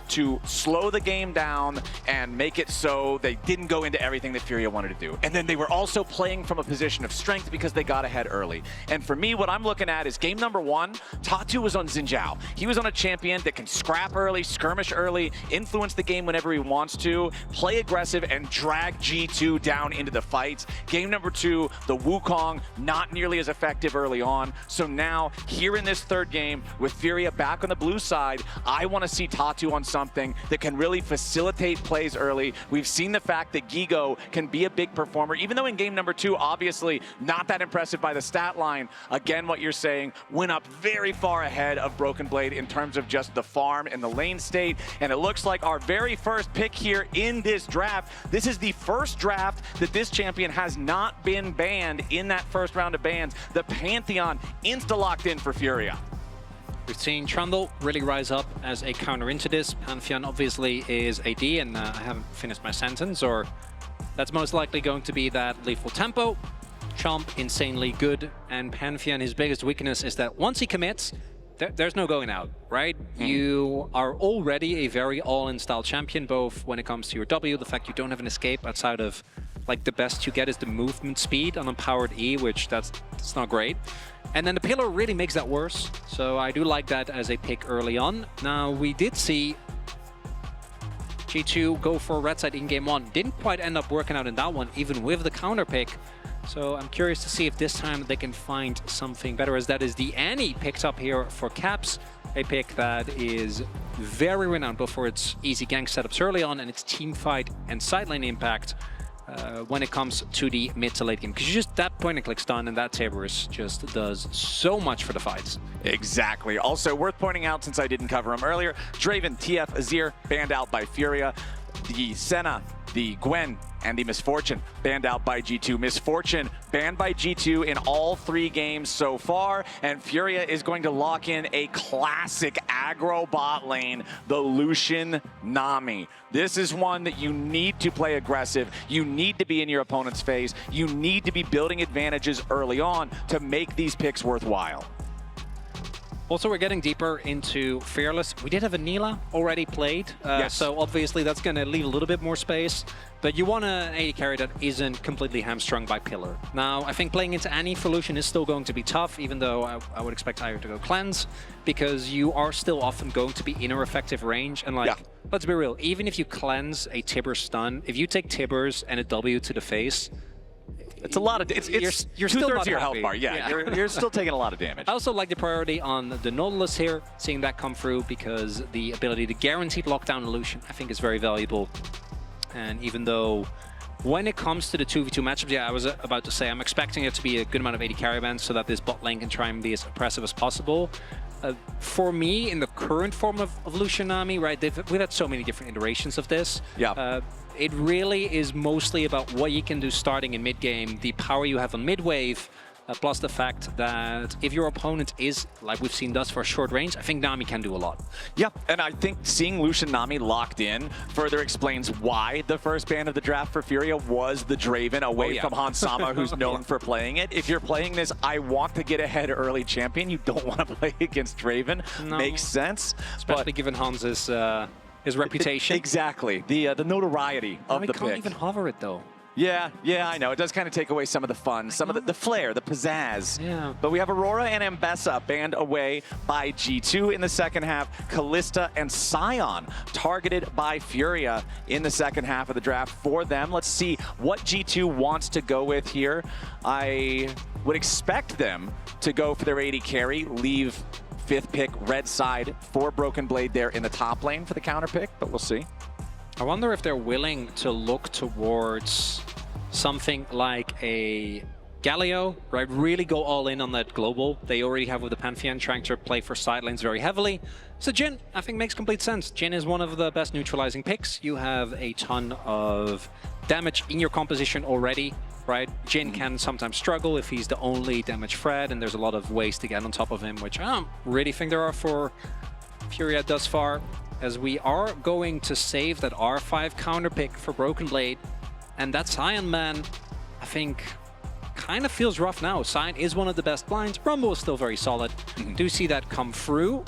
to slow the game down and make it so they didn't go into everything that Furia wanted to do. And then they were also playing from a position of strength because they got ahead early. And for me, what I'm looking at is game number 1, Tatu was on Xin Zhao. He was on a champion that can scrap early, skirmish early, influence the game whenever he wants to, play aggressive, and drag G2 down into the fights. Game number 2, the Wukong, not nearly as effective early on. So now, here in this third game, with Furia back on the blue side, I want to see Tatu on something that can really facilitate plays early. We've seen the fact that Gigo can be a big performer, even though in game number 2, obviously not that impressive by the stat line. Again, what you're saying, went up very far ahead of Broken Blade in terms of just the farm and the lane state. And it looks like our very first pick here in this draft, this is the first draft that this champion has not been banned in that first round of bans. The Pantheon insta-locked in for Furia. We've seen Trundle really rise up as a counter into this. Pantheon obviously is AD, and I haven't finished my sentence, or that's most likely going to be that lethal tempo. Chomp, insanely good, and Pantheon, his biggest weakness is that once he commits, there's no going out, right? You are already a very all-in style champion, both when it comes to your W, the fact you don't have an escape outside of, like, the best you get is the movement speed on unpowered E, which that's not great. And then the pillar really makes that worse, so I do like that as a pick early on. Now, we did see G2 go for red side in game 1. Didn't quite end up working out in that one, even with the counter pick. So I'm curious to see if this time they can find something better, as that is the Annie picked up here for Caps, a pick that is very renowned both for its easy gank setups early on and its team fight and side lane impact when it comes to the mid to late game. Because you just that point and click stun, and that Tabers just does so much for the fights. Exactly. Also worth pointing out, since I didn't cover him earlier, Draven, TF, Azir banned out by Furia. The Senna, the Gwen, and the Misfortune banned out by G2. Misfortune banned by G2 in all 3 games so far, and Furia is going to lock in a classic aggro bot lane, the Lucian Nami. This is one that you need to play aggressive, you need to be in your opponent's face, you need to be building advantages early on to make these picks worthwhile. Also, we're getting deeper into Fearless. We did have a Nila already played, yes. So obviously that's going to leave a little bit more space. But you want an AD carry that isn't completely hamstrung by Pillar. Now, I think playing into Annie for Lucian is still going to be tough, even though I would expect Ire to go Cleanse, because you are still often going to be in a effective range. And like, let's be real, even if you cleanse a Tibber stun, if you take Tibbers and a W to the face, it's a lot of you're still 2/3 of your health bar. Yeah. You're still taking a lot of damage. I also like the priority on the Nautilus here, seeing that come through, because the ability to guaranteed lockdown Lucian I think is very valuable. And even though when it comes to the 2v2 matchups, yeah, I was about to say I'm expecting it to be a good amount of AD carry bans so that this bot lane can try and be as oppressive as possible. For me, in the current form of Lucian Nami, right, we've had so many different iterations of this. Yeah. It really is mostly about what you can do starting in mid-game, the power you have on mid-wave, plus the fact that if your opponent is, like we've seen thus far, short range, I think Nami can do a lot. Yeah, and I think seeing Lucian Nami locked in further explains why the first ban of the draft for Furia was the Draven away from Hans Sama, who's known for playing it. If you're playing this, I want to get ahead early champion, you don't want to play against Draven. No. Makes sense. Especially given his reputation. Exactly. The notoriety of the pick. Can't even hover it though. Yeah, I know. It does kind of take away some of the fun, some of the flair, the pizzazz. Yeah. But we have Aurora and Ambessa banned away by G2 in the second half. Callista and Scion targeted by Furia in the second half of the draft for them. Let's see what G2 wants to go with here. I would expect them to go for their AD carry, leave 5th pick red side for Broken Blade there in the top lane for the counter pick, but we'll see. I wonder if they're willing to look towards something like a Galio, right? Really go all in on that global they already have with the Pantheon, trying to play for side lanes very heavily. So Jhin, I think, makes complete sense. Jhin is one of the best neutralizing picks. You have a ton of damage in your composition already, right? Jhin can sometimes struggle if he's the only damage threat, and there's a lot of ways to get on top of him, which I don't really think there are for Furia thus far, as we are going to save that R5 counter pick for Broken Blade. And that Scion, man, I think kind of feels rough now. Scion is one of the best blinds. Rumble is still very solid. Do see that come through.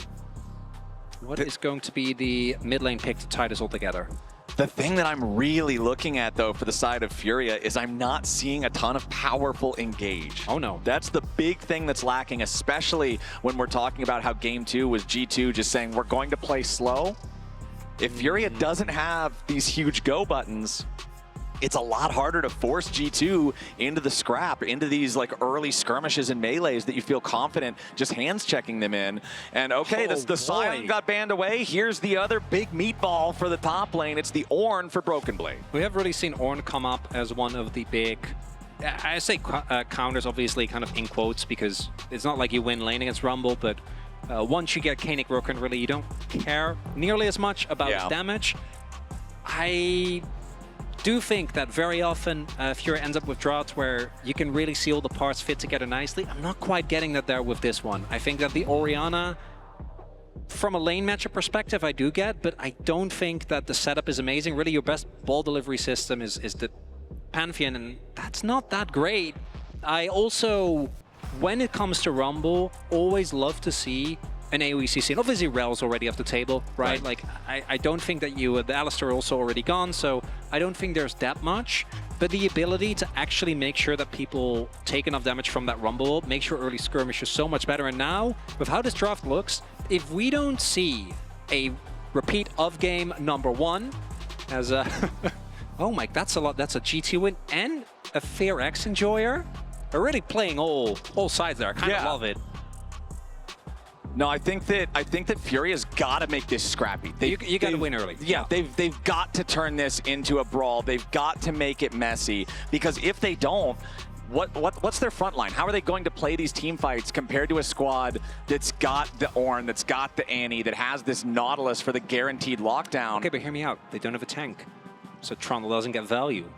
What is going to be the mid lane pick to tie this all together? The thing that I'm really looking at, though, for the side of Furia is I'm not seeing a ton of powerful engage. Oh, no. That's the big thing that's lacking, especially when we're talking about how Game 2 was G2 just saying, we're going to play slow. If Furia doesn't have these huge go buttons, it's a lot harder to force G2 into the scrap, into these like early skirmishes and melees that you feel confident just hands checking them in. And okay, the Sion got banned away. Here's the other big meatball for the top lane. It's the Ornn for Broken Blade. We have really seen Ornn come up as one of the big, I say counters, obviously kind of in quotes, because it's not like you win lane against Rumble, but once you get Koenig Roken, really you don't care nearly as much about his damage. I do think that very often Furia ends up with droughts where you can really see all the parts fit together nicely. I'm not quite getting that there with this one. I think that the Orianna, from a lane matchup perspective, I do get, but I don't think that the setup is amazing. Really, your best ball delivery system is the Pantheon, and that's not that great. I also, when it comes to Rumble, always love to see an AoE CC. And obviously, Rel's already off the table, right? Like, I don't think that the Alistar also already gone, so I don't think there's that much. But the ability to actually make sure that people take enough damage from that Rumble, make sure early skirmish is so much better. And now, with how this draft looks, if we don't see a repeat of game number 1 as a... oh my, that's a lot. That's a G2 win and a fair X enjoyer. They're really playing all sides there. I kind of love it. No, I think that Furia's got to make this scrappy. You got to win early. Yeah, they've got to turn this into a brawl. They've got to make it messy, because if they don't, what's their front line? How are they going to play these team fights compared to a squad that's got the Ornn, that's got the Annie, that has this Nautilus for the guaranteed lockdown? Okay, but hear me out. They don't have a tank, so Trundle doesn't get value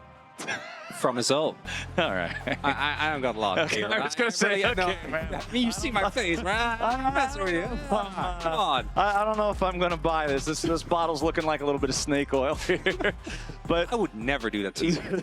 from his ult. All right. I don't got a lot. Okay, I was going to say, okay, man. You see my face, right? I'm messing with you. Come on. I don't know if I'm going to buy this. This bottle's looking like a little bit of snake oil here. But I would never do that to you.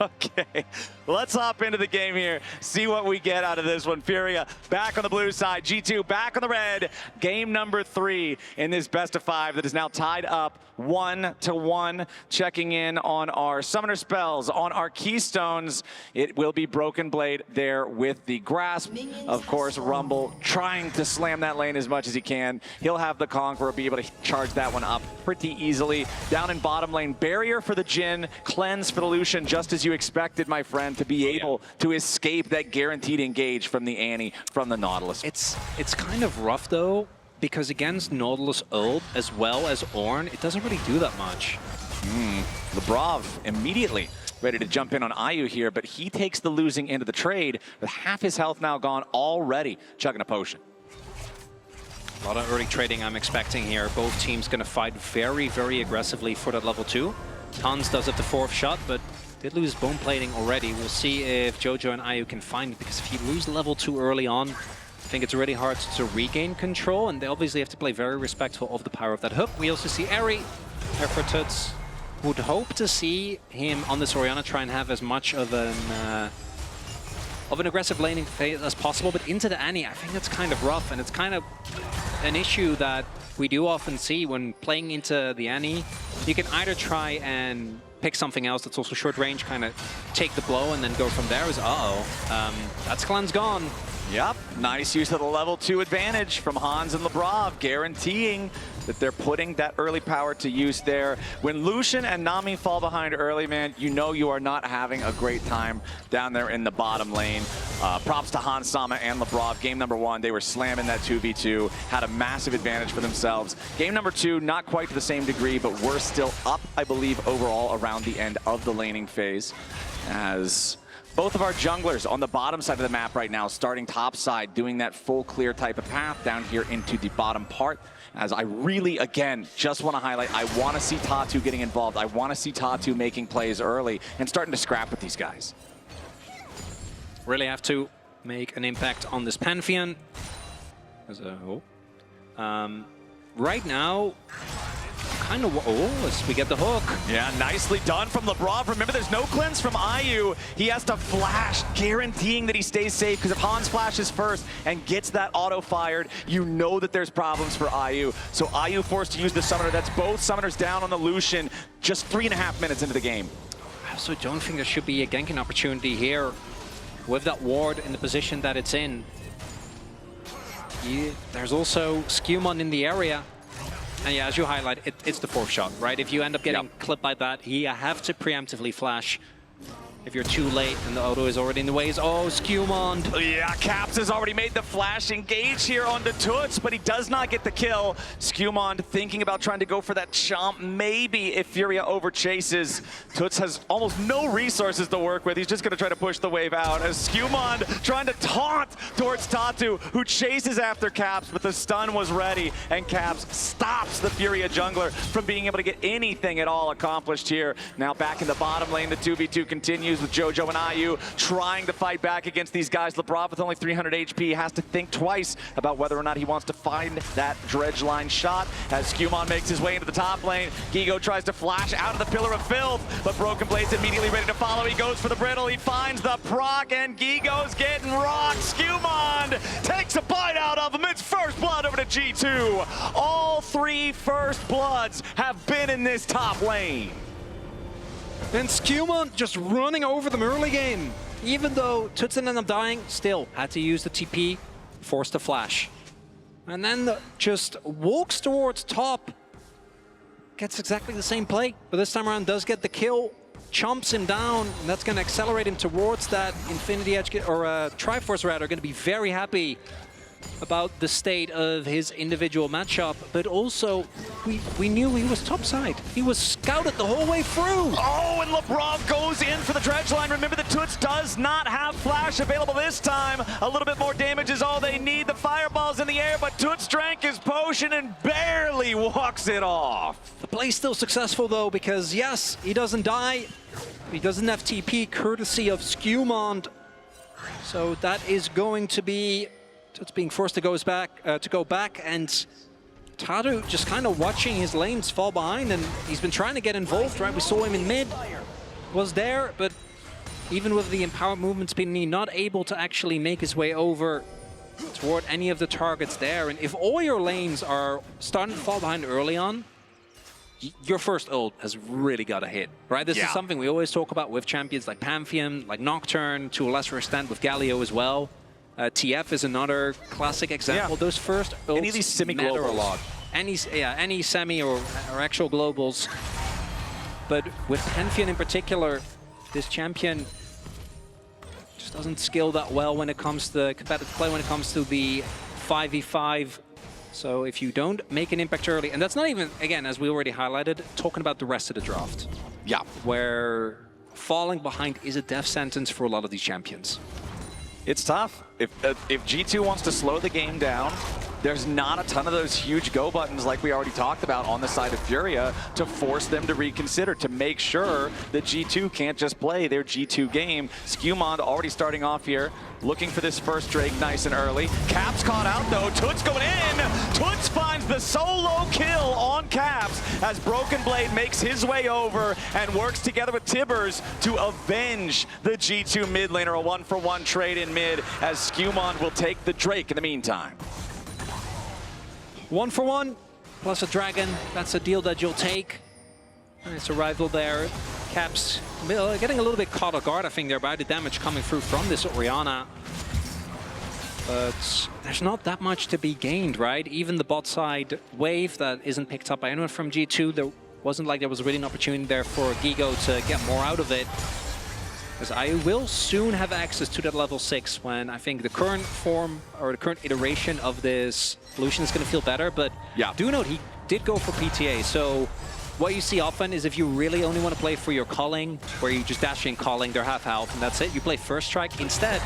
Okay, let's hop into the game here, see what we get out of this one. Furia back on the blue side, G2 back on the red. Game number 3 in this best of 5 that is now tied up 1-1. Checking in on our summoner spells, on our keystones. It will be Broken Blade there with the grasp. Of course, Rumble trying to slam that lane as much as he can. He'll have the Conqueror, be able to charge that one up pretty easily. Down in bottom lane, barrier for the Jhin, cleanse for the Lucian, just as you expected, my friend, to be able to escape that guaranteed engage from the Annie, from the Nautilus. It's kind of rough though, because against Nautilus ult as well as Ornn, it doesn't really do that much. Lebrov immediately ready to jump in on Ayu here, but he takes the losing into the trade with half his health now gone already, chugging a potion. A lot of early trading I'm expecting here. Both teams going to fight very, very aggressively for that level 2. Tons does it the 4th shot, but did lose bone plating already. We'll see if Jojo and Ayu can find it, because if you lose level 2 early on, I think it's really hard to regain control, and they obviously have to play very respectful of the power of that hook. We also see Eri, Effortuts. Would hope to see him on this Orianna try and have as much of an aggressive laning phase as possible, but into the Annie, I think that's kind of rough, and it's kind of an issue that we do often see when playing into the Annie. You can either try and pick something else that's also short range, kind of take the blow and then go from there. That's cleanse gone. Yep, nice use of the level 2 advantage from Hans and Lebrov, guaranteeing that they're putting that early power to use there. When Lucian and Nami fall behind early, man, you know you are not having a great time down there in the bottom lane. Props to Hans Sama and Lebrov. Game number 1, they were slamming that 2v2, had a massive advantage for themselves. Game number 2, not quite to the same degree, but we're still up, I believe, overall around the end of the laning phase, as both of our junglers on the bottom side of the map right now, starting top side, doing that full clear type of path down here into the bottom part. As I really, again, just want to highlight, I want to see Tatu getting involved. I want to see Tatu making plays early and starting to scrap with these guys. Really have to make an impact on this Pantheon. Right now, kind of... Oh, as we get the hook. Yeah, nicely done from LeBron. Remember, there's no cleanse from IU. He has to flash, guaranteeing that he stays safe, because if Hans flashes first and gets that auto fired, you know that there's problems for IU. So IU forced to use the summoner. That's both summoners down on the Lucian just 3.5 minutes into the game. I also don't think there should be a ganking opportunity here with that ward in the position that it's in. There's also Skewmon in the area. And yeah, as you highlight, it's the fourth shot, right? If you end up getting clipped like that, you have to preemptively flash. If you're too late and the auto is already in the ways, oh, Skewmon. Yeah, Caps has already made the flash engage here onto Toots, but he does not get the kill. Skewmon thinking about trying to go for that chomp, maybe if Furia overchases. Toots has almost no resources to work with. He's just gonna try to push the wave out as Skewmon trying to taunt towards Tatu, who chases after Caps, but the stun was ready, and Caps stops the Furia jungler from being able to get anything at all accomplished here. Now back in the bottom lane, the 2v2 continues with Jojo and IU trying to fight back against these guys. LeBron with only 300 HP has to think twice about whether or not he wants to find that dredge line shot as Skewmon makes his way into the top lane. Gigo tries to flash out of the Pillar of Filth, but Broken Blade's immediately ready to follow. He goes for the brittle, he finds the proc, and Gigo's getting rocked. Skewmon takes a bite out of him. It's first blood over to G2. All 3 first bloods have been in this top lane. And Skewmon just running over them early game. Even though Toots ended up dying, still had to use the TP, forced to flash. And then just walks towards top. Gets exactly the same play, but this time around does get the kill. Chomps him down, and that's going to accelerate him towards that Infinity Edge, or Triforce rather, going to be very happy about the state of his individual matchup, but also we knew he was topside. He was scouted the whole way through. Oh, and LeBron goes in for the dredge line. Remember that Toots does not have flash available this time. A little bit more damage is all they need. The fireball's in the air, but Toots drank his potion and barely walks it off. The play's still successful though, because yes, he doesn't die. He doesn't have TP courtesy of Skewmon. So that is going to be Toots being forced to go back, and Tatu just kind of watching his lanes fall behind, and he's been trying to get involved, right? We saw him in mid, was there, but even with the empowered movement speed, not able to actually make his way over toward any of the targets there. And if all your lanes are starting to fall behind early on, your first ult has really got to hit, right? This is something we always talk about with champions like Pantheon, like Nocturne, to a lesser extent with Galio as well. TF is another classic example. Those first ults any of these semi-globals matter a lot. Any semi or actual globals. But with Pantheon in particular, this champion just doesn't skill that well when it comes to competitive play, when it comes to the 5v5. So if you don't make an impact early, and that's not even, again, as we already highlighted, talking about the rest of the draft. Yeah. Where falling behind is a death sentence for a lot of these champions. It's tough. If G2 wants to slow the game down, there's not a ton of those huge go buttons like we already talked about on the side of Furia to force them to reconsider, to make sure that G2 can't just play their G2 game. Skewmon already starting off here, looking for this first Drake nice and early. Caps caught out though, Toots going in! Toots finds the solo kill on Caps as Broken Blade makes his way over and works together with Tibbers to avenge the G2 mid laner. A 1-for-1 trade in mid as Skewmon will take the Drake in the meantime. 1-for-1 plus a dragon, that's a deal that you'll take. Nice arrival there. Caps getting a little bit caught off guard, I think, there by the damage coming through from this Orianna. But there's not that much to be gained, right? Even the bot side wave that isn't picked up by anyone from G2, there wasn't like there was really an opportunity there for Gigo to get more out of it. Because I will soon have access to that level 6 when I think the current form or the current iteration of this Lucian is going to feel better. But do note, he did go for PTA. So what you see often is if you really only want to play for your calling, where you just dash in calling, they're half health, and that's it. You play first strike. Instead,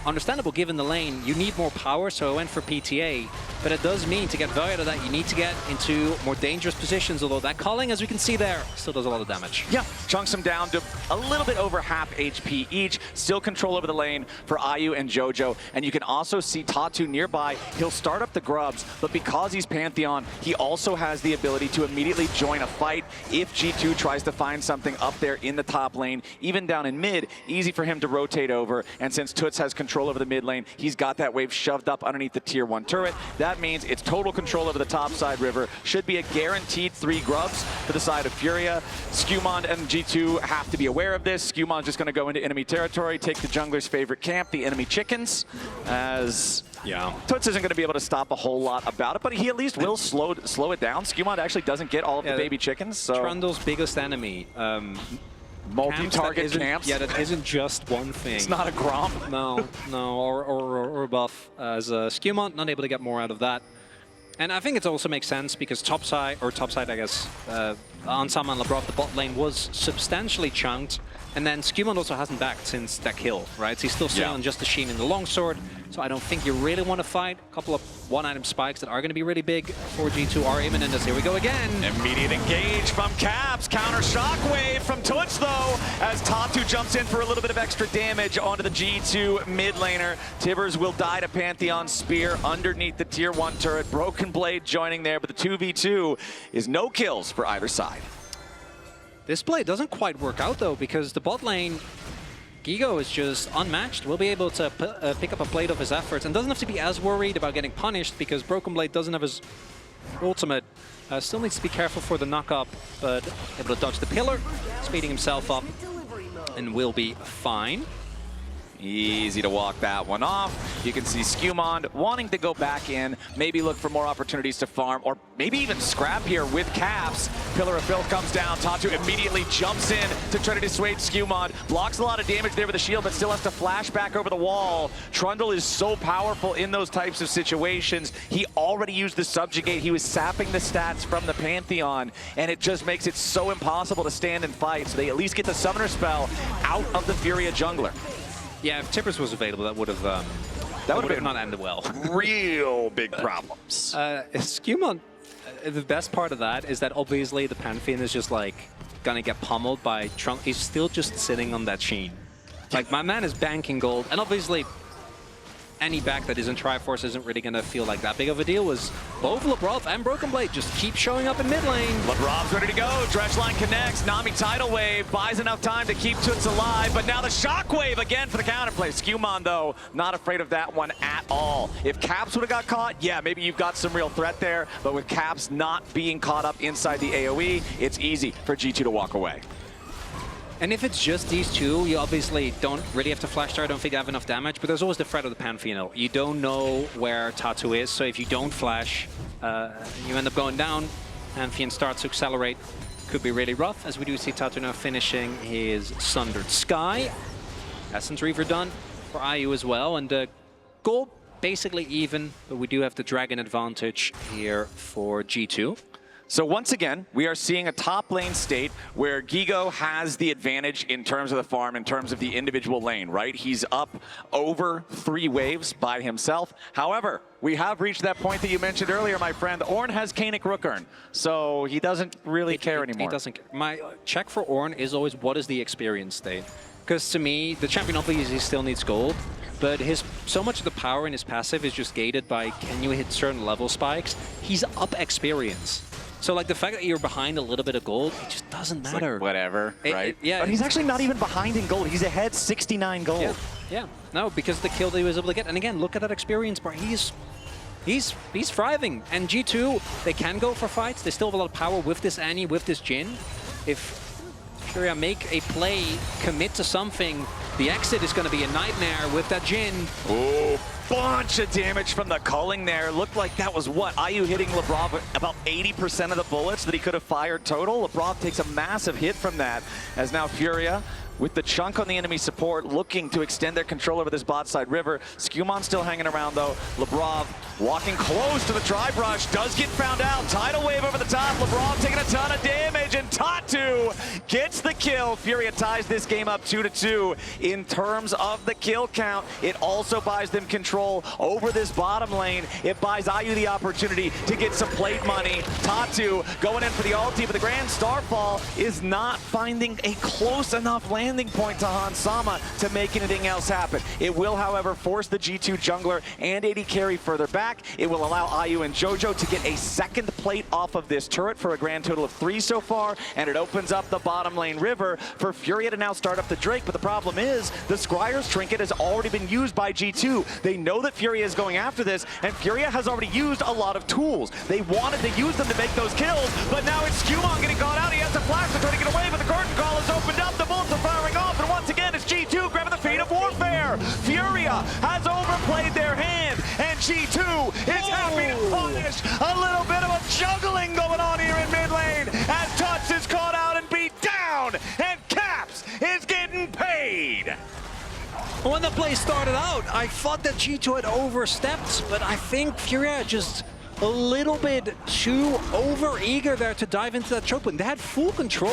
understandable given the lane. You need more power, so I went for PTA. But it does mean to get value out of that, you need to get into more dangerous positions, although that calling, as we can see there, still does a lot of damage. Yeah, chunks them down to a little bit over half HP each. Still control over the lane for IU and JoJo. And you can also see Tatu nearby. He'll start up the grubs, but because he's Pantheon, he also has the ability to immediately join a fight if G2 tries to find something up there in the top lane. Even down in mid, easy for him to rotate over. And since Toots has control over the mid lane, he's got that wave shoved up underneath the tier 1 turret. That means it's total control over the top side river. Should be a guaranteed 3 grubs for the side of Furia. Skumond and G2 have to be aware of this. Skumond's just going to go into enemy territory, take the jungler's favorite camp, the enemy chickens, as Toots isn't going to be able to stop a whole lot about it, but he at least will slow it down. Skumond actually doesn't get all of the baby chickens. So Trundle's biggest enemy. Multi-target camps. Yeah, that isn't just one thing. It's not a Grom. No, or a buff. As Skumond, not able to get more out of that. And I think it also makes sense because topside, I guess, Ansama and Labrov, the bot lane was substantially chunked. And then Skumond also hasn't backed since that kill, right? So he's still sitting on just the Sheen and the longsword. So I don't think you really want to fight. A couple of one-item spikes that are going to be really big for G2 are imminent as here we go again. Immediate engage from Caps. Counter shockwave from Toots, though, as Tatu jumps in for a little bit of extra damage onto the G2 mid laner. Tibbers will die to Pantheon's spear underneath the tier 1 turret. Broken Blade joining there, but the 2v2 is no kills for either side. This play doesn't quite work out, though, because the bot lane, Gigo is just unmatched. Will be able to pick up a plate of his efforts and doesn't have to be as worried about getting punished because Broken Blade doesn't have his ultimate. Still needs to be careful for the knock-up, but able to dodge the pillar, speeding himself up, and will be fine. Easy to walk that one off. You can see Skumond wanting to go back in, maybe look for more opportunities to farm, or maybe even scrap here with Caps. Pillar of Filth comes down. Tatu immediately jumps in to try to dissuade Skumond. Blocks a lot of damage there with the shield, but still has to flash back over the wall. Trundle is so powerful in those types of situations. He already used the Subjugate. He was sapping the stats from the Pantheon, and it just makes it so impossible to stand and fight. So they at least get the Summoner spell out of the Furia jungler. Yeah, if Tippers was available, that would have not ended well. Real big problems. Skumond, the best part of that is that obviously the Pantheon is just like gonna get pummeled by Trump. He's still just sitting on that Sheen. Like, my man is banking gold, and obviously any back that isn't Triforce isn't really going to feel like that big of a deal. Was both Labrov and Broken Blade just keep showing up in mid lane. Labrov's ready to go. Dredgeline connects. Nami Tidal Wave buys enough time to keep Toots alive, but now the Shockwave again for the counterplay. Skumond, though, not afraid of that one at all. If Caps would have got caught, yeah, maybe you've got some real threat there, but with Caps not being caught up inside the AoE, it's easy for G2 to walk away. And if it's just these two, you obviously don't really have to flash start. I don't think they have enough damage, but there's always the threat of the Pantheon. You don't know where Tatu is, so if you don't flash, you end up going down. Pantheon starts to accelerate. Could be really rough, as we do see Tatu now finishing his Sundered Sky. Essence Reaver done for IU as well, and gold basically even, but we do have the Dragon advantage here for G2. So once again, we are seeing a top lane state where Gigo has the advantage in terms of the farm, in terms of the individual lane, right? He's up over 3 waves by himself. However, we have reached that point that you mentioned earlier, my friend. Ornn has Kaenic Rookern, so he doesn't really care anymore. He doesn't care. My check for Ornn is always, what is the experience state? Because to me, the champion obviously still needs gold, but so much of the power in his passive is just gated by, can you hit certain level spikes? He's up experience. So, like, the fact that you're behind a little bit of gold, it just doesn't matter. Like, whatever, right? Yeah. But he's actually not even behind in gold. He's ahead 69 gold. Yeah. No, because the kill that he was able to get. And again, look at that experience bar. He's thriving. And G2, they can go for fights. They still have a lot of power with this Annie, with this Jhin. If Furia make a play, commit to something, the exit is going to be a nightmare with that Jhin. Oh, bunch of damage from the culling there. Looked like that was what? IU hitting Labrov about 80% of the bullets that he could have fired total. Labrov takes a massive hit from that, as now Furia, with the chunk on the enemy support, looking to extend their control over this bot side river. Skumond still hanging around, though. Labrov walking close to the Tri-Brush, does get found out. Tidal Wave over the top. Labrov taking a ton of damage, and Tatu gets the kill. kill. Furia ties this game up 2-2. In terms of the kill count, it also buys them control over this bottom lane. It buys IU the opportunity to get some plate money. Tatu going in for the ulti, but the Grand Starfall is not finding a close enough landing point to Hansama to make anything else happen. It will, however, force the G2 jungler and AD carry further back. It will allow IU and JoJo to get a second plate off of this turret for a grand total of 3 so far, and it opens up the bottom lane river for Furia to now start up the Drake. But the problem is the Squire's trinket has already been used by G2. They know that Furia is going after this, and Furia has already used a lot of tools. They wanted to use them to make those kills, but now it's Skumon getting caught out. He has a flash to try to get away, but the curtain call is opened up. The bullets are firing off, and once again, it's G2 grabbing the feet of Warfare. Furia has overplayed their hand, and G2 is happy to punish a little bit of a juggling going on here in mid lane as Tuts is caught out and beat down, and Caps is getting paid. When the play started out, I thought that G2 had overstepped, but I think Furia just a little bit too over-eager there to dive into that choke point. They had full control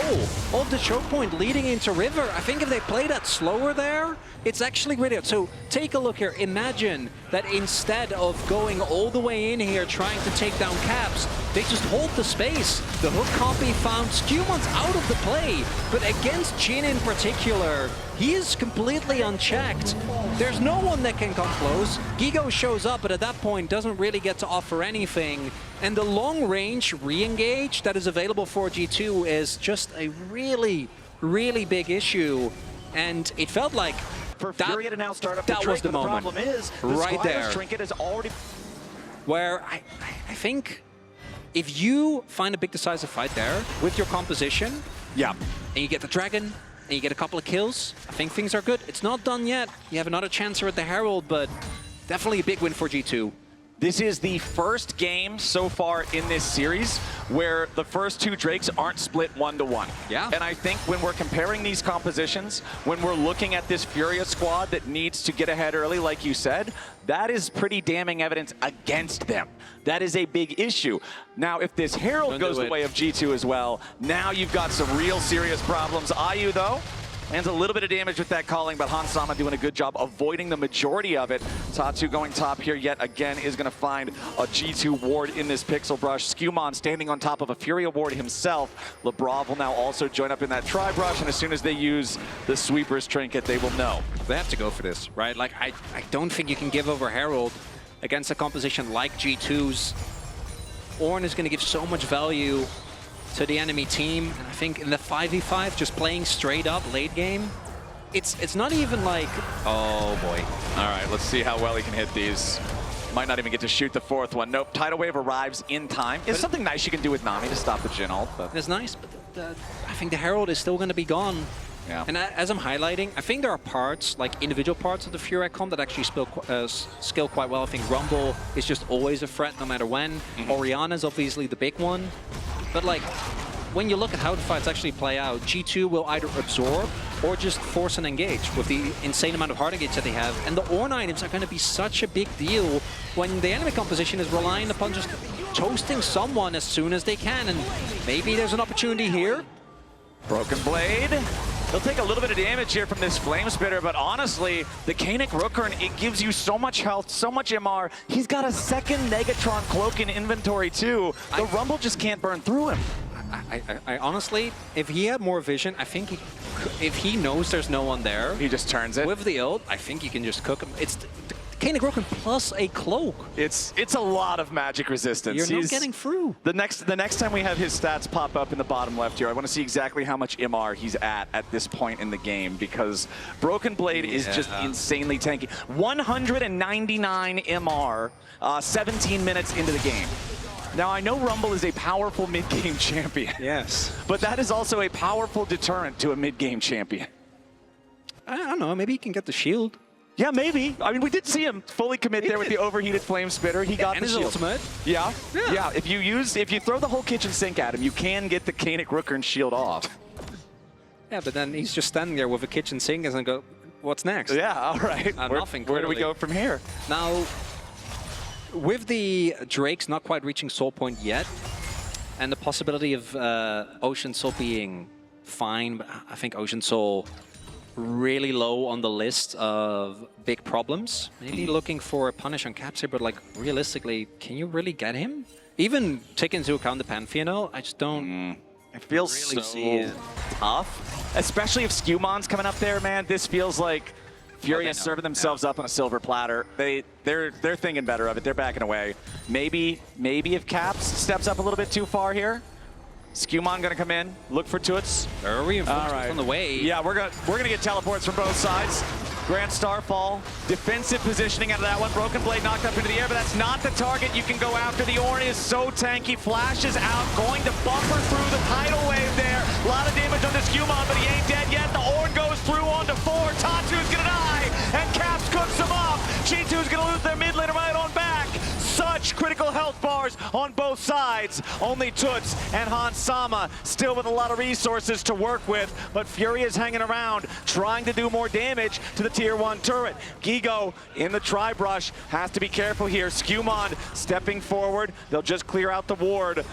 of the choke point leading into River. I think if they play that slower there, it's actually really good. So take a look here. Imagine that instead of going all the way in here trying to take down Caps, they just hold the space. The hook can't be found. Skumon's out of the play, but against Jhin in particular, he is completely unchecked. There's no one that can come close. Gigo shows up, but at that point doesn't really get to offer anything. And the long-range re-engage that is available for G2 is just a really, really big issue. And it felt like For Furia to now start up the that was the moment. problem is the Right there. Squire's trinket is already... Where I think if you find a big decisive fight there with your composition, Yeah. and you get the dragon, and you get a couple of kills, I think things are good. It's not done yet. You have another chance here at the Herald, but definitely a big win for G2. This is the first game so far in this series where the first 2 Drakes aren't split 1-to-1. Yeah. And I think when we're comparing these compositions, when we're looking at this Furia squad that needs to get ahead early, like you said, that is pretty damning evidence against them. That is a big issue. Now, if this Herald goes the way of G2 as well, now you've got some real serious problems. IU, though, lands a little bit of damage with that calling, but Hansama doing a good job avoiding the majority of it. Tatu going top here yet again is going to find a G2 ward in this Pixel Brush. Skumon standing on top of a Furia ward himself. Lebrov will now also join up in that Tri-Brush, and as soon as they use the Sweeper's Trinket, they will know. They have to go for this, right? Like, I don't think you can give over Herald against a composition like G2's. Ornn is going to give so much value to the enemy team, and I think in the 5v5, just playing straight up late game, it's not even like, oh boy. All right, let's see how well he can hit these. Might not even get to shoot the 4th one. Nope, Tidal Wave arrives in time. It's something nice you can do with Nami to stop the Jhin ult, but... It's nice, but I think the Herald is still going to be gone. Yeah. And as I'm highlighting, I think there are parts, like individual parts of the Furia comp that actually skill quite well. I think Rumble is just always a threat no matter when. Orianna's obviously the big one. But like, when you look at how the fights actually play out, G2 will either absorb or just force an engage with the insane amount of hard engage that they have. And the Ornn items are going to be such a big deal when the enemy composition is relying upon just toasting someone as soon as they can. And maybe there's an opportunity here. Broken Blade. He'll take a little bit of damage here from this Flame Spitter, but honestly, the Kanik Rookern, it gives you so much health, so much MR. He's got a second Negatron cloak in inventory too. The Rumble just can't burn through him. I honestly, if he had more vision, I think if he knows there's no one there, he just turns it. With the ult, I think you can just cook him. It's Kanik Rookern plus a cloak. It's a lot of magic resistance. You're not getting through. The next time we have his stats pop up in the bottom left here, I want to see exactly how much MR he's at this point in the game, because Broken Blade is just insanely tanky. 199 MR, 17 minutes into the game. Now, I know Rumble is a powerful mid-game champion. Yes. But that is also a powerful deterrent to a mid-game champion. I don't know, maybe he can get the shield. Yeah, maybe. I mean, we did see him fully commit there with the overheated Flame Spitter. He got the shield. Ultimate. Yeah. If you throw the whole kitchen sink at him, you can get the Kanik Rookern shield off. Yeah, but then he's just standing there with a kitchen sink and go, what's next? Yeah, all right. Nothing. Where do we go from here? Now, with the Drakes not quite reaching Soul Point yet, and the possibility of Ocean Soul being fine, but I think Ocean Soul really low on the list of big problems. Maybe looking for a punish on Caps here, but like realistically, can you really get him? Even taking into account the Pantheon, I just don't It feels really see it. tough, especially if Scumon's coming up there, man. This feels like Fury is serving themselves up on a silver platter. They're thinking better of it. They're backing away. Maybe if Caps steps up a little bit too far here. Scumon gonna come in, look for Toots. There are reinforcements on the way. Yeah, we're gonna get teleports from both sides. Grand Starfall, defensive positioning out of that one. Broken Blade knocked up into the air, but that's not the target. You can go after. The Ornn is so tanky. Flash is out, going to bumper through the tidal wave there. A lot of damage on the Scumon, but he ain't dead yet. The Ornn goes through onto 4. Tatu's gonna die, and Caps cooks him off. G2's gonna lose their mid laner right on back. Such critical health bars on both sides. Only Toots and Hans Sama still with a lot of resources to work with, but Fury is hanging around, trying to do more damage to the tier 1 turret. Gigo in the tri-brush, has to be careful here. Scumon stepping forward. They'll just clear out the ward.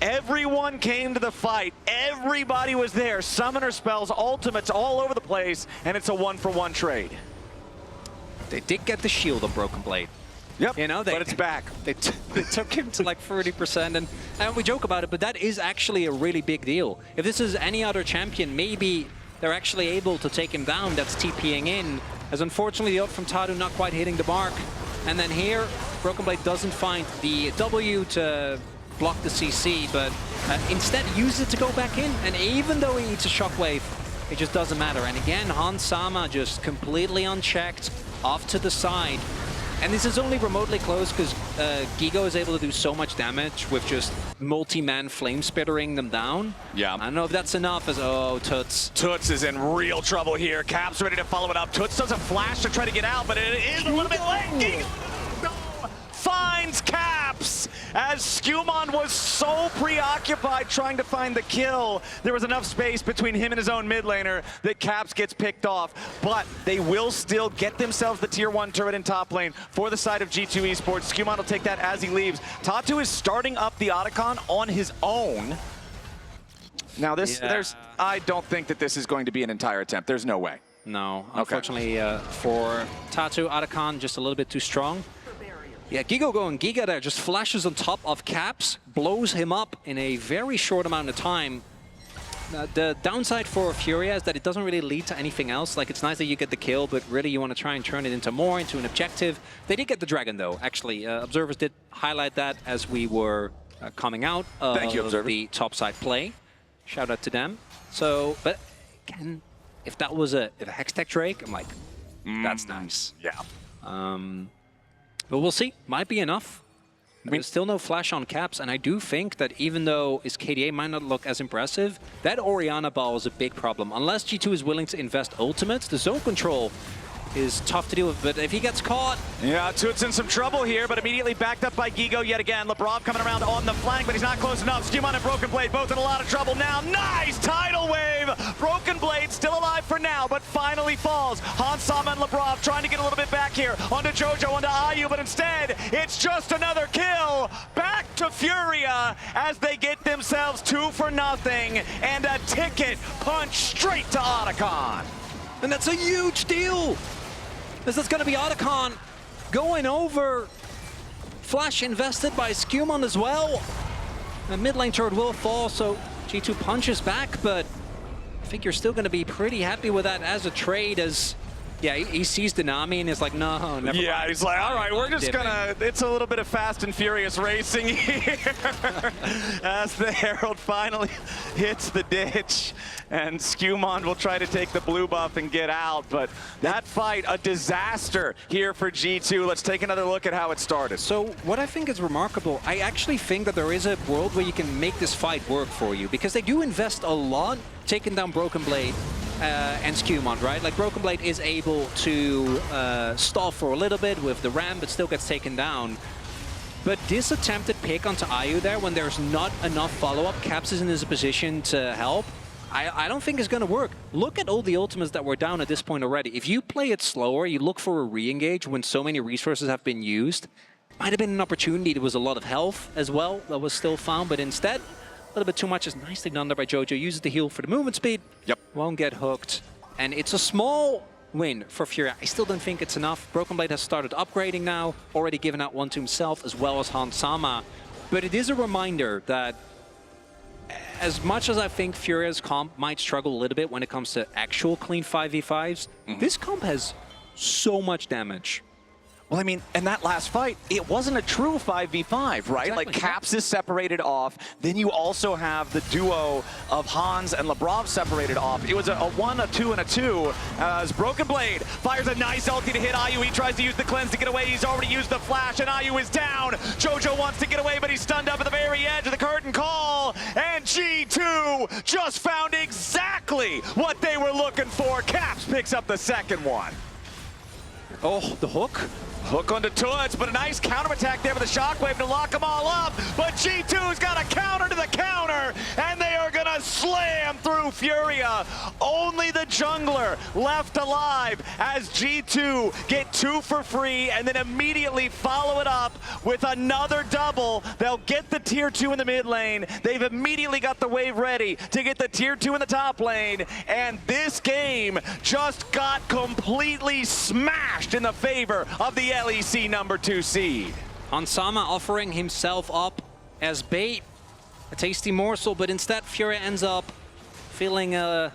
Everyone came to the fight. Everybody was there. Summoner spells, ultimates all over the place, and it's a 1-for-1 trade. They did get the shield on Broken Blade. Yep, you know, but it's back. They took him to like 30%, and we joke about it, but that is actually a really big deal. If this is any other champion, maybe they're actually able to take him down. That's TPing in, as unfortunately the ult from Tadu not quite hitting the mark. And then here, Broken Blade doesn't find the W to block the CC, but instead uses it to go back in. And even though he eats a shockwave, it just doesn't matter. And again, Hans Sama just completely unchecked, off to the side. And this is only remotely close because Gigo is able to do so much damage with just multi-man flame spittering them down. Yeah. I don't know if that's enough as, oh, Toots. Toots is in real trouble here. Caps ready to follow it up. Toots does a flash to try to get out, but it is a little bit late. Gigo finds Caps as Scumon was so preoccupied trying to find the kill. There was enough space between him and his own mid laner that Caps gets picked off, but they will still get themselves the tier 1 turret in top lane for the side of G2 Esports. Scumon will take that as he leaves. Tatu is starting up the Otacon on his own. Now I don't think that this is going to be an entire attempt. There's no way. No, unfortunately for Tatu, Otacon just a little bit too strong. Yeah, Gigo going Giga there, just flashes on top of Caps, blows him up in a very short amount of time. The downside for Furia is that it doesn't really lead to anything else. Like, it's nice that you get the kill, but really you want to try and turn it into an objective. They did get the Dragon, though, actually. Observers did highlight that as we were coming out of the topside play. Shout out to them. So, but again, if that was a Hextech Drake, I'm like, that's nice. Yeah. But we'll see. Might be enough. There's still no flash on Caps, and I do think that even though his KDA might not look as impressive, that Orianna ball is a big problem. Unless G2 is willing to invest ultimates, the zone control is tough to deal with, but if he gets caught... Yeah, Toots in some trouble here, but immediately backed up by Gigo yet again. Lebrov coming around on the flank, but he's not close enough. Scumon and Broken Blade both in a lot of trouble now. Nice tidal wave! Broken Blade still alive for now, but finally falls. Hans Sama and Lebrov trying to get a little bit back here. Onto Jojo, onto Ayu, but instead, it's just another kill. Back to Furia as they get themselves 2 for nothing and a ticket punch straight to Otacon. And that's a huge deal! This is going to be Otacon going over. Flash invested by Scumon as well. The mid lane turret will fall, so G2 punches back, but I think you're still going to be pretty happy with that as a trade, as yeah, he sees the Nami and is like, no, never mind. He's like, all right, we're just gonna, it's a little bit of fast and furious racing here as the Herald finally hits the ditch and Scumon will try to take the blue buff and get out, but that fight, a disaster here for G2. Let's take another look at how it started. So what I think is remarkable, I actually think that there is a world where you can make this fight work for you, because they do invest a lot taking down Broken Blade and Scumon, right? Like, Broken Blade is able to stall for a little bit with the ram, but still gets taken down. But this attempted pick onto Ayu there, when there's not enough follow-up, Caps is in his position to help. I don't think it's going to work. Look at all the ultimates that were down at this point already. If you play it slower, you look for a re-engage when so many resources have been used, might have been an opportunity. There was a lot of health as well that was still found, but instead, little bit too much. Is nicely done there by Jojo. Uses the heal for the movement speed. Yep. Won't get hooked. And it's a small win for Furia. I still don't think it's enough. Broken Blade has started upgrading now, already given out one to himself as well as Hans Sama. But it is a reminder that as much as I think Furia's comp might struggle a little bit when it comes to actual clean 5v5s, this comp has so much damage. Well, I mean, in that last fight, it wasn't a true 5v5, right? Exactly. Like, Caps is separated off. Then you also have the duo of Hans and Labrov separated off. It was a 1, a 2, and a 2. As Broken Blade fires a nice ulti to hit Ayu. He tries to use the cleanse to get away. He's already used the flash, and Ayu is down. Jojo wants to get away, but he's stunned up at the very edge of the curtain call. And G2 just found exactly what they were looking for. Caps picks up the second one. Oh, the hook? Hook onto Toots, but a nice counterattack there with the shockwave to lock them all up. But G2's got a counter to the counter, and they are gonna slam through Furia. Only the jungler left alive as G2 get 2 for free and then immediately follow it up with another double. They'll get the tier 2 in the mid lane. They've immediately got the wave ready to get the tier 2 in the top lane. And this game just got completely smashed in the favor of the LEC number 2 seed. Hansama offering himself up as bait, a tasty morsel, but instead Furia ends up feeling a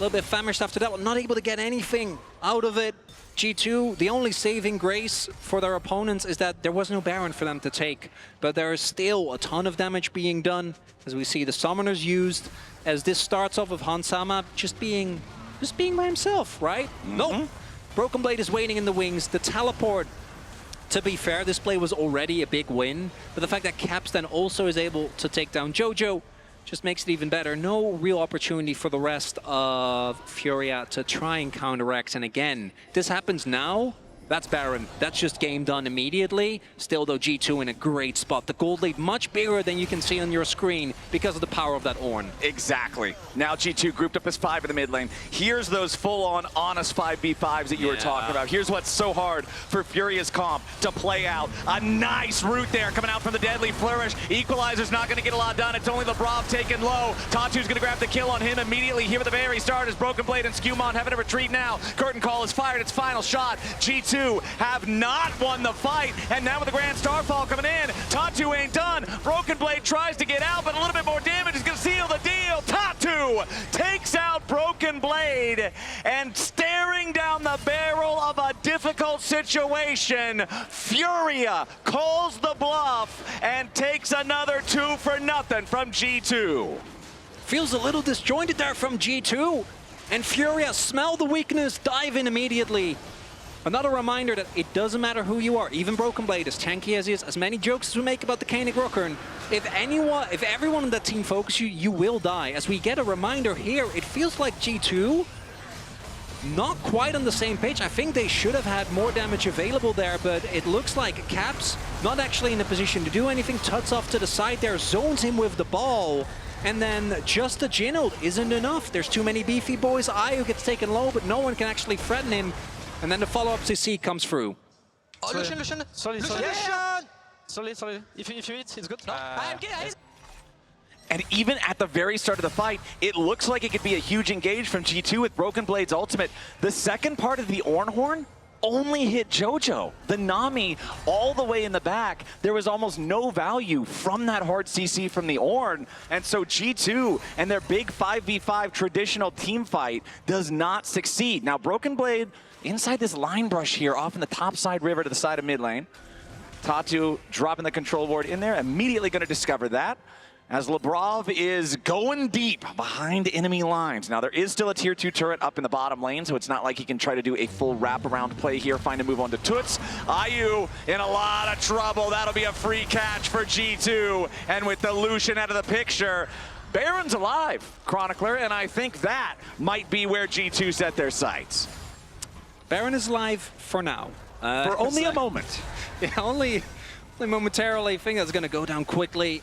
little bit famished after that one, not able to get anything out of it. G2, the only saving grace for their opponents is that there was no Baron for them to take, but there is still a ton of damage being done, as we see the summoners used, as this starts off with Hansama just being by himself, right? Nope. Broken Blade is waiting in the wings. The teleport, to be fair, this play was already a big win, but the fact that Caps then also is able to take down Jojo just makes it even better. No real opportunity for the rest of Furia to try and counteract. And again, this happens now. That's Baron. That's just game done immediately. Still, though, G2 in a great spot. The gold lead much bigger than you can see on your screen because of the power of that Ornn. Exactly. Now G2 grouped up as 5 in the mid lane. Here's those full-on honest 5v5s that you were talking about. Here's what's so hard for Furia's comp to play out. A nice route there coming out from the Deadly Flourish. Equalizer's not going to get a lot done. It's only Labrov taken low. Tatu's going to grab the kill on him immediately here at the very start as Broken Blade and Skewmon having to retreat now. Curtain Call is fired. Its final shot. G2 have not won the fight, and now with the Grand Starfall coming in, Tatu ain't done. Broken Blade tries to get out, but a little bit more damage is going to seal the deal. Tatu takes out Broken Blade, and staring down the barrel of a difficult situation, Furia calls the bluff and takes another 2 for nothing from G2. Feels a little disjointed there from G2, and Furia smell the weakness, dive in immediately. Another reminder that it doesn't matter who you are, even Broken Blade, as tanky as he is, as many jokes as we make about the Koenig Rockern, if everyone on that team focuses you, you will die. As we get a reminder here, it feels like G2 not quite on the same page. I think they should have had more damage available there, but it looks like Caps not actually in a position to do anything. Tuts off to the side there, zones him with the ball, and then just the Jinnold isn't enough. There's too many beefy boys. Ayu gets taken low, but no one can actually threaten him. And then the follow-up CC comes through. Oh, Lucian! Sorry. Sorry. If you hit, it's good. No. And even at the very start of the fight, it looks like it could be a huge engage from G2 with Broken Blade's ultimate. The second part of the Ornn Horn only hit Jojo. The Nami all the way in the back, there was almost no value from that hard CC from the Ornn. And so G2 and their big 5v5 traditional team fight does not succeed. Now Broken Blade inside this line brush here off in the top side river to the side of mid lane. Tatu dropping the control ward in there, immediately going to discover that, as Labrov is going deep behind enemy lines. Now, there is still a tier 2 turret up in the bottom lane, so it's not like he can try to do a full wraparound play here, find a move on to Toots. Ayu in a lot of trouble. That'll be a free catch for G2. And with the Lucian out of the picture, Baron's alive, Chronicler, and I think that might be where G2 set their sights. Baron is alive for now. For only a moment. Yeah, only momentarily. I think that's going to go down quickly,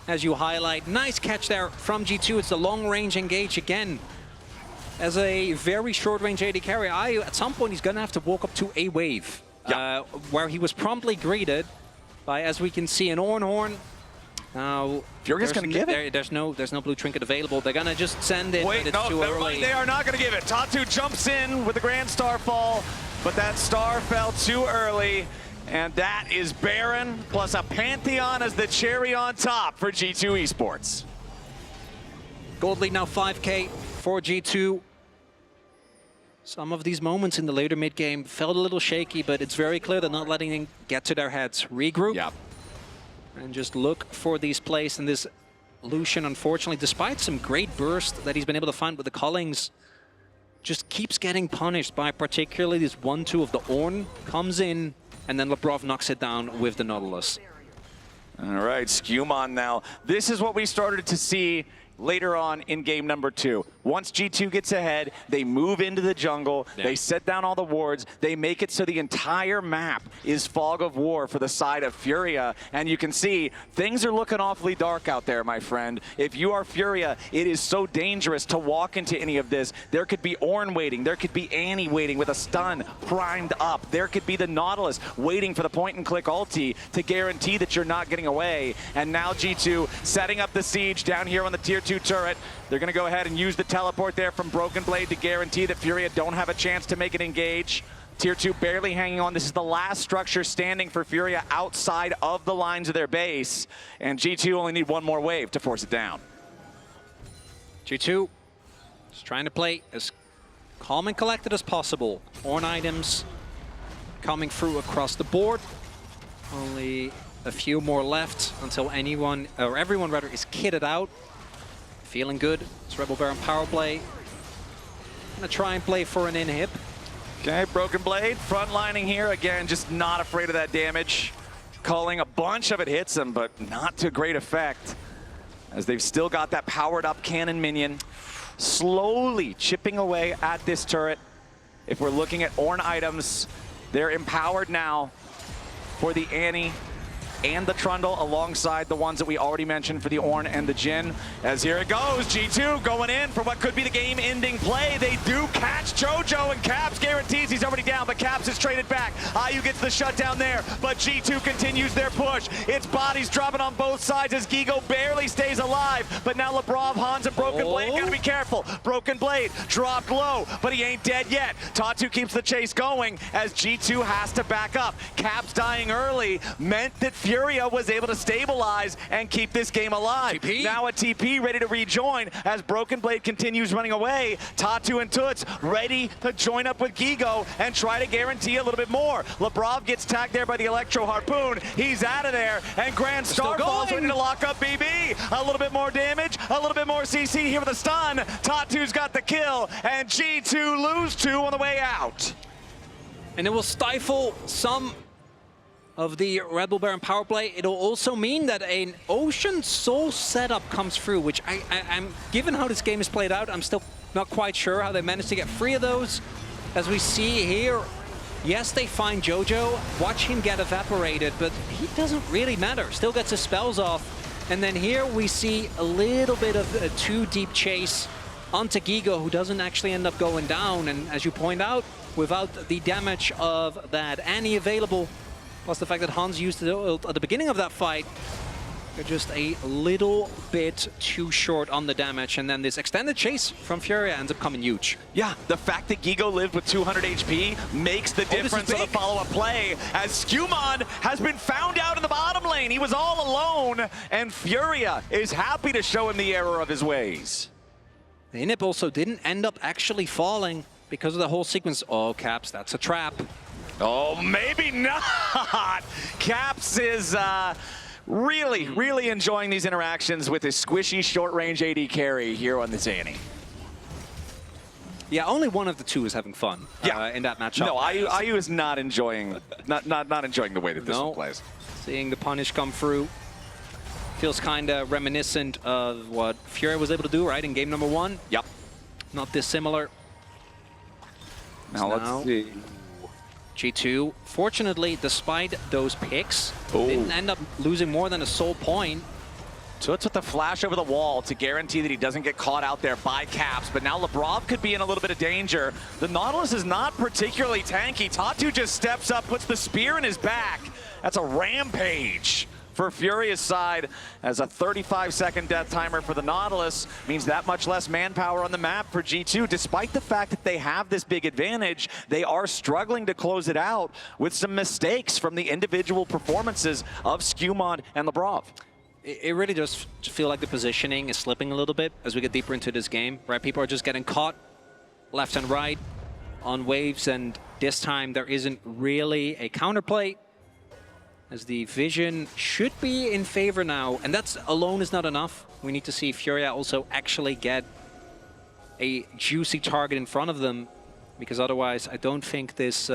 as you highlight. Nice catch there from G2. It's a long-range engage again. As a very short-range AD carry, at some point he's going to have to walk up to a wave, where he was promptly greeted by, as we can see, an Ornn Horn. Now, Fury's gonna give it. There's no blue trinket available. They're gonna just send it, Wait, but it's no, too never early. mind. They are not going to give it. Tatu jumps in with the Grand Star fall, but that star fell too early. And that is Baron plus a Pantheon as the cherry on top for G2 Esports. Gold lead now 5K for G2. Some of these moments in the later mid-game felt a little shaky, but it's very clear they're not letting it get to their heads. Regroup. Yep. And just look for these plays. And this Lucian, unfortunately, despite some great burst that he's been able to find with the Cullings, just keeps getting punished by particularly this 1-2 of the Ornn. Comes in, and then Lebrov knocks it down with the Nautilus. All right, Skumon now. This is what we started to see later on in game number 2. Once G2 gets ahead, they move into the jungle, they set down all the wards, they make it so the entire map is fog of war for the side of Furia, and you can see things are looking awfully dark out there, my friend. If you are Furia, it is so dangerous to walk into any of this. There could be Ornn waiting, there could be Annie waiting with a stun primed up, there could be the Nautilus waiting for the point-and-click ulti to guarantee that you're not getting away, and now G2 setting up the siege down here on the tier 2 turret. They're going to go ahead and use the teleport there from Broken Blade to guarantee that Furia don't have a chance to make it engage. Tier 2 barely hanging on. This is the last structure standing for Furia outside of the lines of their base. And G2 only need one more wave to force it down. G2 just trying to play as calm and collected as possible. Ornn items coming through across the board. Only a few more left until anyone, or everyone rather, is kitted out. Feeling good. It's Rebel Baron power play. Gonna try and play for an inhib. Okay, Broken Blade frontlining here again, just not afraid of that damage. Calling a bunch of it hits him, but not to great effect, as they've still got that powered up cannon minion slowly chipping away at this turret. If we're looking at Ornn items, they're empowered now for the Annie and the Trundle alongside the ones that we already mentioned for the Ornn and the Jhin. As here it goes, G2 going in for what could be the game-ending play. They do catch JoJo, and Caps guarantees he's already down, but Caps is traded back. IU gets the shutdown there, but G2 continues their push. Its bodies dropping on both sides as Gigo barely stays alive, but now Lebrov, Hans, and Broken Blade gotta be careful. Broken Blade dropped low, but he ain't dead yet. Tatu keeps the chase going as G2 has to back up. Caps dying early meant that Furia was able to stabilize and keep this game alive. TP. Now a TP ready to rejoin as Broken Blade continues running away. Tatu and Toots ready to join up with Gigo and try to guarantee a little bit more. Lebrov gets tagged there by the Electro Harpoon. He's out of there, and Grand Star falls ready to lock up BB. A little bit more damage, a little bit more CC here with a stun. Tatu's got the kill, and G2 lose 2 on the way out. And it will stifle some of the Rebel Baron power play. It'll also mean that an Ocean Soul setup comes through, which I'm given how this game is played out, I'm still not quite sure how they managed to get 3 of those. As we see here, yes, they find JoJo, watch him get evaporated, but he doesn't really matter. Still gets his spells off. And then here we see a little bit of a too deep chase onto Gigo, who doesn't actually end up going down. And as you point out, without the damage of that Annie available, plus the fact that Hans used it at the beginning of that fight, they're just a little bit too short on the damage, and then this extended chase from Furia ends up coming huge. Yeah, the fact that Gigo lived with 200 HP makes the difference of the follow-up play, as Skumon has been found out in the bottom lane. He was all alone, and Furia is happy to show him the error of his ways. The inhib also didn't end up actually falling because of the whole sequence. Oh, Caps, that's a trap. Oh, maybe not. Caps is really enjoying these interactions with his squishy short-range AD carry here on this Annie. Yeah, only one of the two is having fun in that matchup. No, IU is not enjoying not enjoying the way that this one plays. Seeing the punish come through feels kind of reminiscent of what Furia was able to do, right, in game number 1. Yep. Not dissimilar. Now let's see. G2, fortunately, despite those picks, didn't end up losing more than a soul point. Toots with the flash over the wall to guarantee that he doesn't get caught out there by Caps, but now Lebrov could be in a little bit of danger. The Nautilus is not particularly tanky. Tatu just steps up, puts the spear in his back. That's a rampage for Furia's side, as a 35-second death timer for the Nautilus means that much less manpower on the map for G2. Despite the fact that they have this big advantage, they are struggling to close it out with some mistakes from the individual performances of Skewmon and Lebrov. It really does feel like the positioning is slipping a little bit as we get deeper into this game, right? People are just getting caught left and right on waves, and this time there isn't really a counterplay, as the vision should be in favor now, and that's alone is not enough. We need to see Furia also actually get a juicy target in front of them, because otherwise I don't think this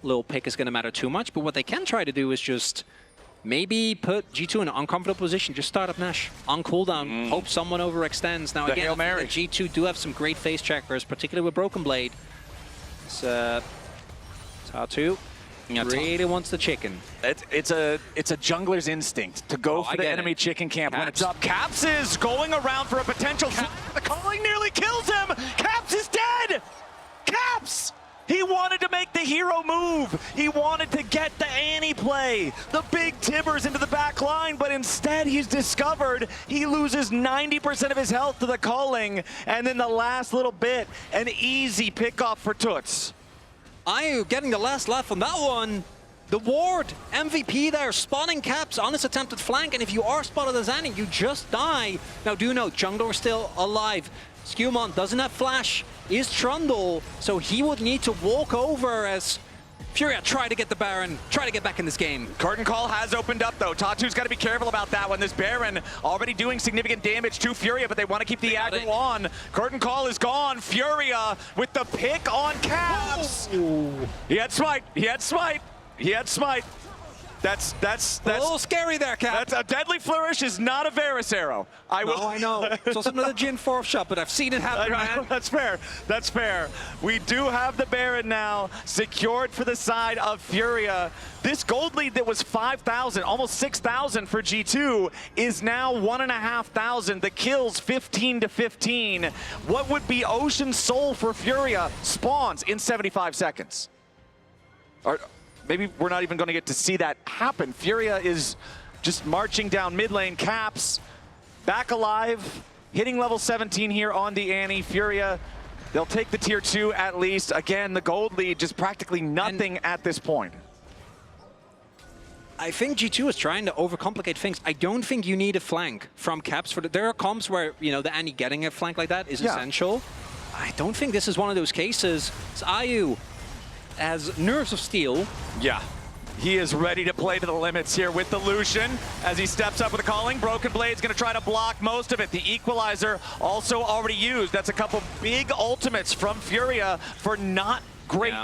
little pick is going to matter too much. But what they can try to do is just maybe put G2 in an uncomfortable position, just start up Nash on cooldown, hope someone overextends. Now again, G2 do have some great face checkers, particularly with Broken Blade. It's Tatu really wants the chicken. It's a jungler's instinct to go for the enemy chicken camp when it's up. Caps is going around for a potential. The calling nearly kills him. Caps is dead. Caps! He wanted to make the hero move. He wanted to get the Annie play, the big Tibbers into the back line, but instead he's discovered he loses 90% of his health to the calling, and then the last little bit, an easy pickoff for Toots. Ayu getting the last laugh on that one. The ward, MVP there, spawning Caps on his attempted flank, and if you are spotted as Annie, you just die. Now do note, jungler still alive. Skewmon doesn't have flash, is Trundle, so he would need to walk over as Furia try to get the Baron, try to get back in this game. Curtain Call has opened up though. Tatu's got to be careful about that one. This Baron already doing significant damage to Furia, but they want to keep the aggro on. Curtain Call is gone. Furia with the pick on Caps. He had smite. He had smite. He had smite. That's a little scary there, Cap. That's a deadly flourish is not a Varus arrow. I know. It's also another Jin 4 shot, but I've seen it happen, man. That's fair. That's fair. We do have the Baron now secured for the side of Furia. This gold lead that was 5,000, almost 6,000 for G2 is now 1,500. The kills 15 to 15. What would be Ocean Soul for Furia spawns in 75 seconds. Maybe we're not even going to get to see that happen. Furia is just marching down mid lane. Caps back alive, hitting level 17 here on the Annie. Furia, they'll take the tier 2 at least. Again, the gold lead, just practically nothing at this point. I think G2 is trying to overcomplicate things. I don't think you need a flank from Caps. There are comps where, you know, the Annie getting a flank like that is essential. I don't think this is one of those cases. It's Ayu has nerves of steel. Yeah, he is ready to play to the limits here with the Lucian as he steps up with a calling. Broken Blade's going to try to block most of it. The Equalizer also already used. That's a couple big ultimates from Furia for not great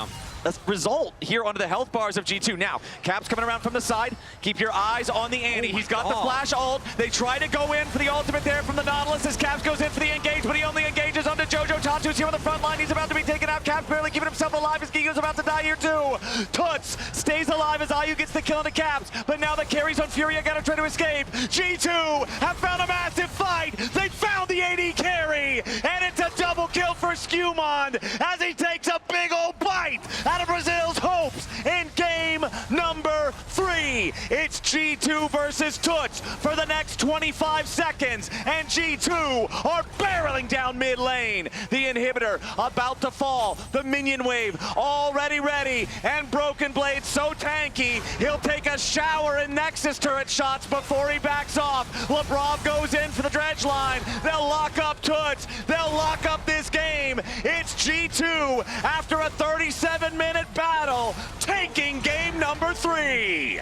result here onto the health bars of G2. Now, Caps coming around from the side. Keep your eyes on the Annie. He's got the flash ult. They try to go in for the ultimate there from the Nautilus as Caps goes in for the engage, but he only engages onto Jojo. Tatu's here on the front line. He's about to be taken out. Caps barely keeping himself alive as Giga's about to die here too. Toots stays alive as Ayu gets the kill on the Caps, but now the carries on Furia gotta try to escape. G2 have found a massive fight. They found the AD carry, and it's a double kill for Skewmon as he takes a big old bite out of Brazil's hopes in game number 3. It's G2 versus Toots for the next 25 seconds, and G2 are barreling down mid lane. The inhibitor about to fall, the minion wave already ready, and Broken Blade so tanky, he'll take a shower in Nexus turret shots before he backs off. Lebrov goes in for the dredge line. They'll lock up Toots. They'll lock up this game. It's G2 after a 37-minute battle, taking game number 3.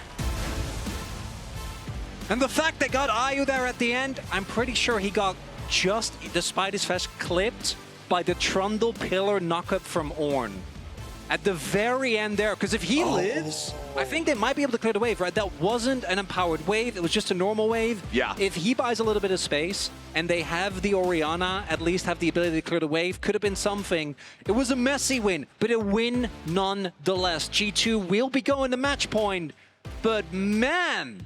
And the fact they got Ayu there at the end, I'm pretty sure he got just, despite his fest, clipped by the Trundle pillar knockup from Ornn. At the very end there, because if he lives, I think they might be able to clear the wave, right? That wasn't an empowered wave, it was just a normal wave. Yeah. If he buys a little bit of space, and they have the Orianna, at least have the ability to clear the wave, could have been something. It was a messy win, but a win nonetheless. G2 will be going to match point, but man,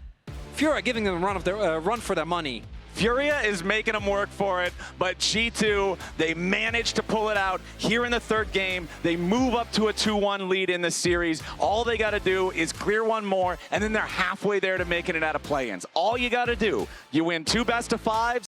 Furia giving them a run for their money. Furia is making them work for it, but G2, they managed to pull it out here in the third game. They move up to a 2-1 lead in the series. All they got to do is clear one more, and then they're halfway there to making it out of play-ins. All you got to do, you win 2 best-of-5s,